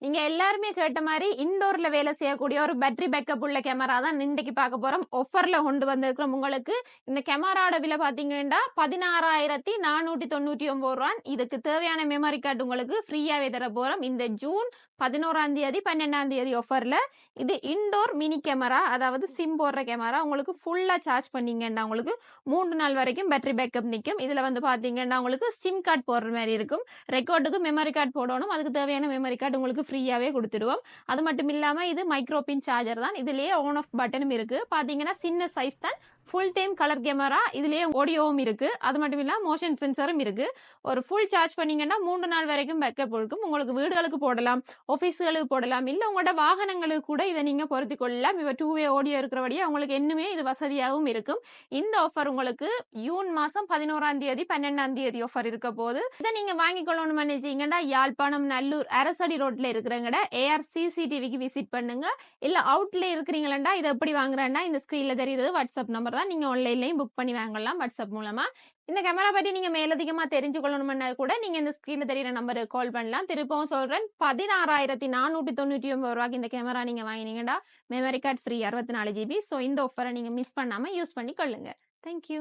நீங்க எல்லாருமே கேட்ட மாதிரி இன்டோர்ல வேலை செய்யக்கூடிய ஒரு பேட்டரி பேக்கப் உள்ள கேமரா தான் இன்றைக்கு பார்க்க போறோம். ஆஃபர்ல கொண்டு வந்திருக்கிறோம். உங்களுக்கு இந்த கேமராவோட விலை பாத்தீங்கன்னா 16,499 ரூபாய். இதுக்கு தேவையான மெமரி கார்டு உங்களுக்கு ஃப்ரீயாவே தர போறோம். இந்த ஜூன் 11ஆம் தேதி 12ஆம் தேதி ஆஃபர்ல. இது இன்டோர் மினி கேமரா, அதாவது சிம் போடுற கேமரா. உங்களுக்கு ஃபுல்லா சார்ஜ் பண்ணீங்கன்னா உங்களுக்கு 3 நாள் வரைக்கும் பேட்டரி பேக்கப் நிற்கும். இதுல வந்து பாத்தீங்கன்னா உங்களுக்கு சிம் கார்டு போடுற மாதிரி இருக்கும். ரெக்கார்டுக்கு மெமரி கார்டு போடணும். அதுக்கு தேவையான மெமரி கார்டு உங்களுக்கு ஃப்ரீயாவே கொடுத்துடுவோம். அது மட்டும் இல்லாம இது மைக்ரோபின் சார்ஜர் தான். இதுலயே ஆன் ஆஃப் பட்டனும் இருக்கு. பாத்தீங்கன்னா சின்ன சைஸ் தான். Full time colour camera. இதுலயே ஆடியோவும் இருக்கு. அது மட்டும் இல்லாம மோஷன் சென்சரும் இருக்கு. ஒரு ஃபுல் சார்ஜ் பண்ணீங்கன்னா 3 நாள் வரைக்கும் பேக்கப் இருக்கும். உங்களுக்கு வீடுகளுக்கு போடலாம், ஆபீஸ்களுக்கு போடலாம், இல்ல உங்களோட வாகனங்களுக்கு கூட இதை நீங்க பொருத்திக் கொள்ளலாம். இவ 2-வே ஆடியோ இருக்கிறபடியே உங்களுக்கு இன்னுமே இது வசதியாகவும் இருக்கும். இந்த ஆஃபர் உங்களுக்கு ஜூன் மாசம் 11ஆம் தேதி 12ஆம் தேதி ஆஃபர் இருக்க போது. இதை நீங்க வாங்கிக் கொள்ளணும்னு நினைச்சீங்கன்னா யாழ்ப்பாணம் நல்லூர் அரசடி ரோட்ல இருக்கிறவங்கட ஏஆர் சிசிடிவிக்கு விசிட் பண்ணுங்க. இல்ல அவுட்ல இருக்கிறீங்களா இதை எப்படி வாங்குறேன்னா இந்த ஸ்கிரீன்ல தெரியுது வாட்ஸ்அப் நம்பர் தான். நீங்க ஆன்லைன்லயும் புக் பண்ணி வாங்கலாம் வாட்ஸ்அப் மூலமா. இந்த கேமரா பத்தி நீங்க மேலதிகமா தெரிஞ்சு கொள்ளணும்னா கூட நீங்க இந்த ஸ்கிரீன்ல தெரியுற நம்பருக்கு கால் பண்ணலாம். திருப்பவும் சொல்றேன், 16,499 ரூபாய்க்கு இந்த கேமரா நீங்க வாங்கினீங்கன்னா memory card free 64 GB. So இந்த ஆஃபரை நீங்க மிஸ் பண்ணாம யூஸ் பண்ணி கொள்ளுங்க. தேங்க்யூ.